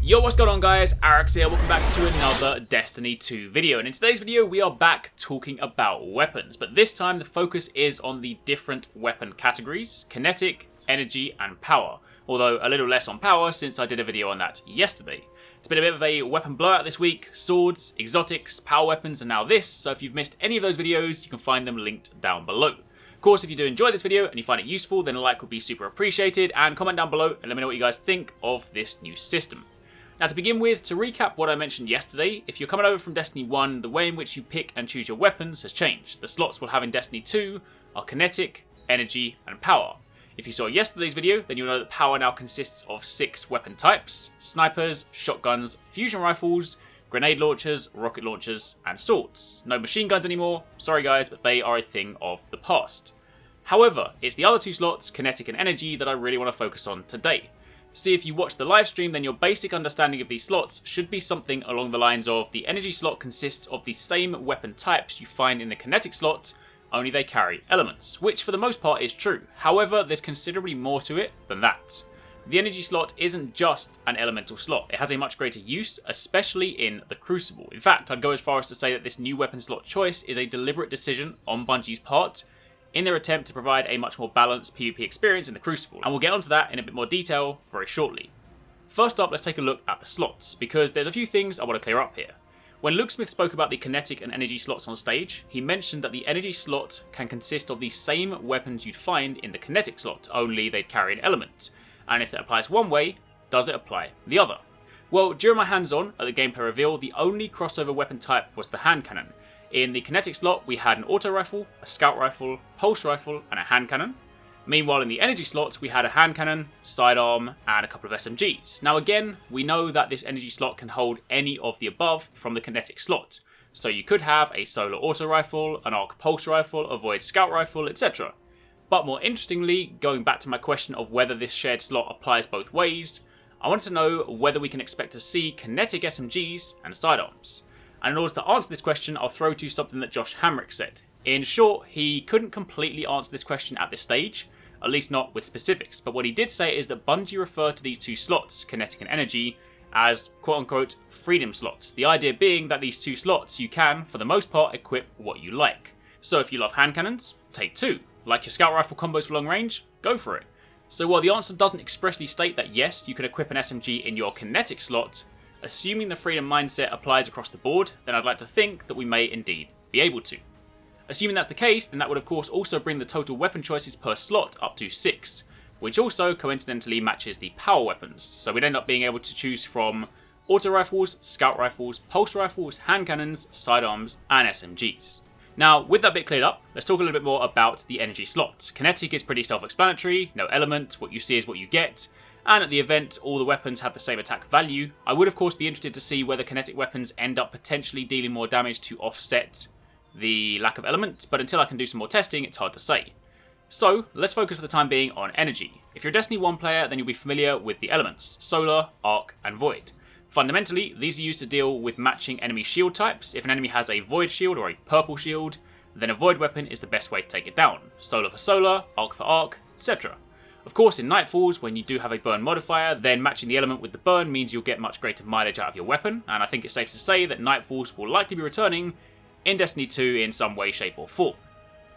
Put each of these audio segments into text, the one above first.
Yo, what's going on guys, Arekkz here, welcome back to another Destiny 2 video, and in today's video we are back talking about weapons, but this time the focus is on the different weapon categories, kinetic, energy and power, although a little less on power since I did a video on that yesterday. It's been a bit of a weapon blowout this week, swords, exotics, power weapons and now this, so if you've missed any of those videos you can find them linked down below. Of course, if you do enjoy this video and you find it useful, then a like would be super appreciated, and comment down below and let me know what you guys think of this new system. Now to begin with, to recap what I mentioned yesterday, if you're coming over from Destiny 1, the way in which you pick and choose your weapons has changed. The slots we'll have in Destiny 2 are kinetic, energy and power. If you saw yesterday's video, then you'll know that power now consists of 6 weapon types: snipers, shotguns, fusion rifles, grenade launchers, rocket launchers and swords. No machine guns anymore, sorry guys, but they are a thing of the past. However, it's the other 2 slots, kinetic and energy, that I really want to focus on today. See, if you watch the live stream, then your basic understanding of these slots should be something along the lines of the energy slot consists of the same weapon types you find in the kinetic slot, only they carry elements, which for the most part is true. However, there's considerably more to it than that. The energy slot isn't just an elemental slot, it has a much greater use, especially in the Crucible. In fact, I'd go as far as to say that this new weapon slot choice is a deliberate decision on Bungie's part, in their attempt to provide a much more balanced PvP experience in the Crucible, and we'll get onto that in a bit more detail very shortly. First up, let's take a look at the slots, because there's a few things I want to clear up here. When Luke Smith spoke about the kinetic and energy slots on stage, he mentioned that the energy slot can consist of the same weapons you'd find in the kinetic slot, only they'd carry an element, and if that applies one way, does it apply the other? Well, during my hands-on at the gameplay reveal, the only crossover weapon type was the hand cannon. In the kinetic slot, we had an auto rifle, a scout rifle, pulse rifle, and a hand cannon. Meanwhile, in the energy slot, we had a hand cannon, sidearm, and a couple of SMGs. Now again, we know that this energy slot can hold any of the above from the kinetic slot. So you could have a solar auto rifle, an arc pulse rifle, a void scout rifle, etc. But more interestingly, going back to my question of whether this shared slot applies both ways, I wanted to know whether we can expect to see kinetic SMGs and sidearms. And in order to answer this question, I'll throw to something that Josh Hamrick said. In short, he couldn't completely answer this question at this stage, at least not with specifics, but what he did say is that Bungie referred to these 2 slots, kinetic and energy, as quote-unquote freedom slots. The idea being that these 2 slots you can, for the most part, equip what you like. So if you love hand cannons, take 2. Like your scout rifle combos for long range, go for it. So while the answer doesn't expressly state that yes, you can equip an SMG in your kinetic slot, assuming the freedom mindset applies across the board, then I'd like to think that we may indeed be able to. Assuming that's the case, then that would of course also bring the total weapon choices per slot up to 6, which also coincidentally matches the power weapons, so we'd end up being able to choose from auto rifles, scout rifles, pulse rifles, hand cannons, sidearms, and SMGs. Now, with that bit cleared up, let's talk a little bit more about the energy slot. Kinetic is pretty self-explanatory, no element, what you see is what you get, and at the event, all the weapons have the same attack value. I would of course be interested to see whether kinetic weapons end up potentially dealing more damage to offset the lack of element, but until I can do some more testing, it's hard to say. So, let's focus for the time being on energy. If you're a Destiny 1 player, then you'll be familiar with the elements, solar, arc, and void. Fundamentally, these are used to deal with matching enemy shield types. If an enemy has a void shield or a purple shield, then a void weapon is the best way to take it down. Solar for solar, arc for arc, etc. Of course, in Nightfalls, when you do have a burn modifier, then matching the element with the burn means you'll get much greater mileage out of your weapon, and I think it's safe to say that Nightfalls will likely be returning in Destiny 2 in some way, shape or form.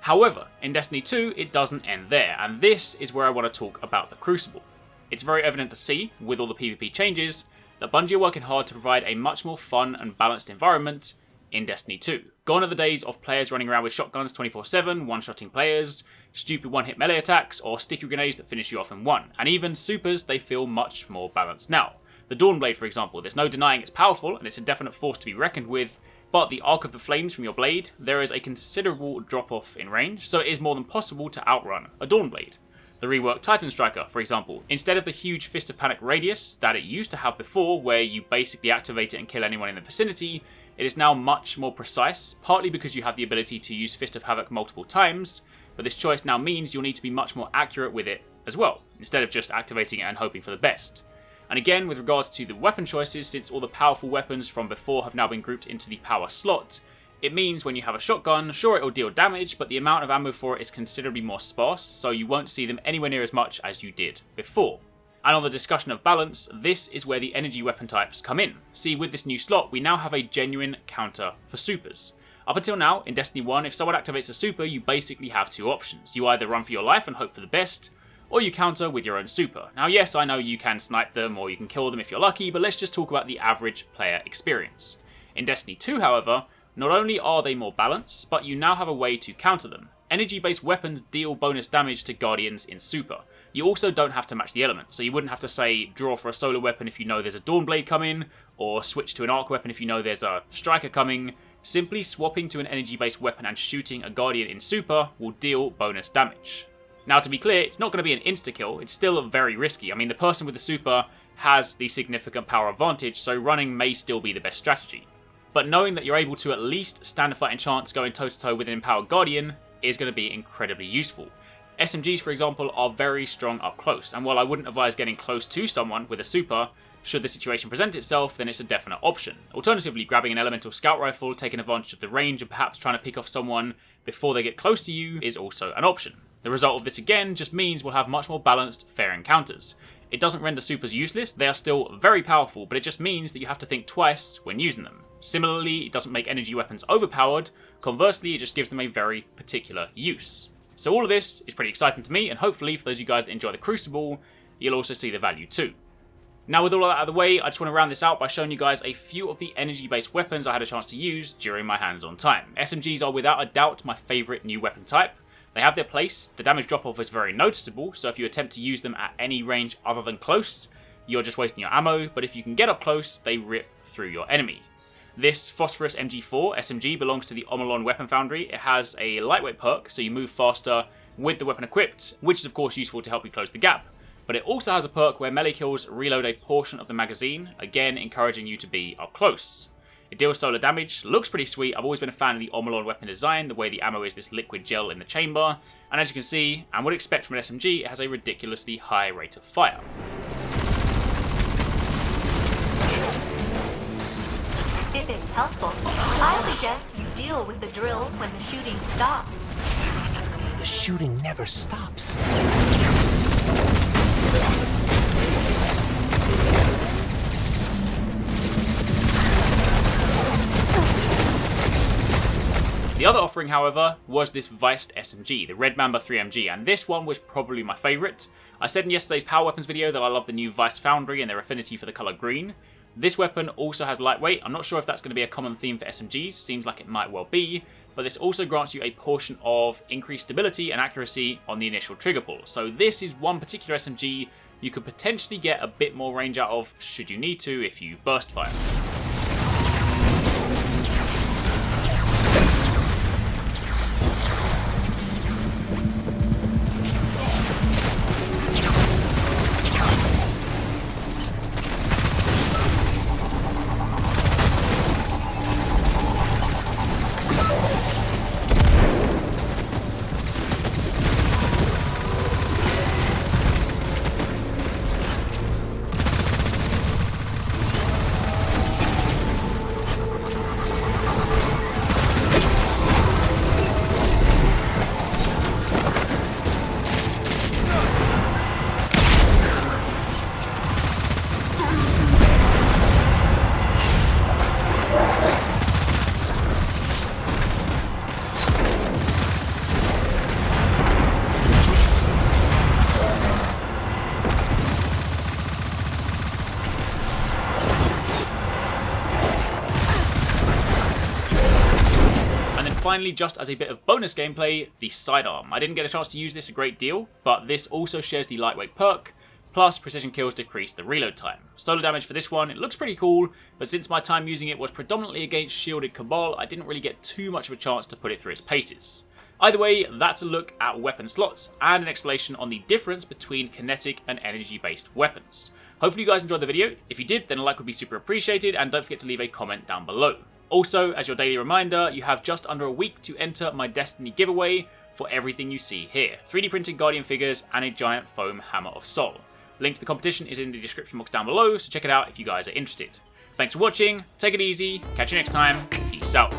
However, in Destiny 2, it doesn't end there, and this is where I want to talk about the Crucible. It's very evident to see, with all the PvP changes, that Bungie are working hard to provide a much more fun and balanced environment in Destiny 2. Gone are the days of players running around with shotguns 24/7, one-shotting players, stupid one-hit melee attacks, or sticky grenades that finish you off in one. And even supers, they feel much more balanced now. The Dawnblade, for example, there's no denying it's powerful, and it's a definite force to be reckoned with, but the arc of the flames from your blade, there is a considerable drop-off in range, so it is more than possible to outrun a Dawnblade. The reworked Titan Striker, for example, instead of the huge Fist of Panic radius that it used to have before, where you basically activate it and kill anyone in the vicinity, it is now much more precise, partly because you have the ability to use Fist of Havoc multiple times, but this choice now means you'll need to be much more accurate with it as well, instead of just activating it and hoping for the best. And again, with regards to the weapon choices, since all the powerful weapons from before have now been grouped into the power slot, It means when you have a shotgun, sure it'll deal damage, but the amount of ammo for it is considerably more sparse, so you won't see them anywhere near as much as you did before. And on the discussion of balance, this is where the energy weapon types come in. See, with this new slot, we now have a genuine counter for supers. Up until now, in Destiny 1, if someone activates a super, you basically have two options. You either run for your life and hope for the best, or you counter with your own super. Now yes, I know you can snipe them or you can kill them if you're lucky, but let's just talk about the average player experience. In Destiny 2, however, not only are they more balanced, but you now have a way to counter them. Energy-based weapons deal bonus damage to Guardians in super. You also don't have to match the element, so you wouldn't have to say draw for a solar weapon if you know there's a Dawnblade coming, or switch to an arc weapon if you know there's a striker coming. Simply swapping to an energy-based weapon and shooting a Guardian in super will deal bonus damage. Now to be clear, it's not going to be an insta-kill, it's still very risky. I mean, the person with the super has the significant power advantage, so running may still be the best strategy. But knowing that you're able to at least stand a fighting chance going toe-to-toe with an empowered Guardian is going to be incredibly useful. SMGs, for example, are very strong up close, and while I wouldn't advise getting close to someone with a super, should the situation present itself, then it's a definite option. Alternatively, grabbing an elemental scout rifle, taking advantage of the range, and perhaps trying to pick off someone before they get close to you is also an option. The result of this again just means we'll have much more balanced, fair encounters. It doesn't render supers useless, they are still very powerful, but it just means that you have to think twice when using them. Similarly, it doesn't make energy weapons overpowered, conversely it just gives them a very particular use. So all of this is pretty exciting to me, and hopefully for those of you guys that enjoy the Crucible, you'll also see the value too. Now with all of that out of the way, I just want to round this out by showing you guys a few of the energy-based weapons I had a chance to use during my hands-on time. SMGs are without a doubt my favourite new weapon type. They have their place, the damage drop-off is very noticeable, so if you attempt to use them at any range other than close, you're just wasting your ammo, but if you can get up close, they rip through your enemy. This Phosphorus MG4 SMG belongs to the Omolon Weapon Foundry. It has a lightweight perk, so you move faster with the weapon equipped, which is of course useful to help you close the gap. But it also has a perk where melee kills reload a portion of the magazine, again encouraging you to be up close. It deals solar damage, looks pretty sweet. I've always been a fan of the Omolon weapon design, the way the ammo is this liquid gel in the chamber, and as you can see, and would expect from an SMG, it has a ridiculously high rate of fire. If it's helpful, I suggest you deal with the drills when the shooting stops. The shooting never stops. The other offering, however, was this Viced SMG, the Red Mamba 3MG, and this one was probably my favourite. I said in yesterday's Power Weapons video that I love the new Viced Foundry and their affinity for the colour green. This weapon also has lightweight. I'm not sure if that's going to be a common theme for SMGs, seems like it might well be, but this also grants you a portion of increased stability and accuracy on the initial trigger pull. So this is one particular SMG you could potentially get a bit more range out of should you need to if you burst fire. Finally, just as a bit of bonus gameplay, the sidearm. I didn't get a chance to use this a great deal, but this also shares the lightweight perk, plus precision kills decrease the reload time. Solar damage for this one, it looks pretty cool, but since my time using it was predominantly against shielded Cabal, I didn't really get too much of a chance to put it through its paces. Either way, that's a look at weapon slots, and an explanation on the difference between kinetic and energy-based weapons. Hopefully you guys enjoyed the video. If you did, then a like would be super appreciated, and don't forget to leave a comment down below. Also, as your daily reminder, you have just under a week to enter my Destiny giveaway for everything you see here. 3D printed Guardian figures and a giant foam Hammer of Sol. Link to the competition is in the description box down below, so check it out if you guys are interested. Thanks for watching, take it easy, catch you next time, peace out.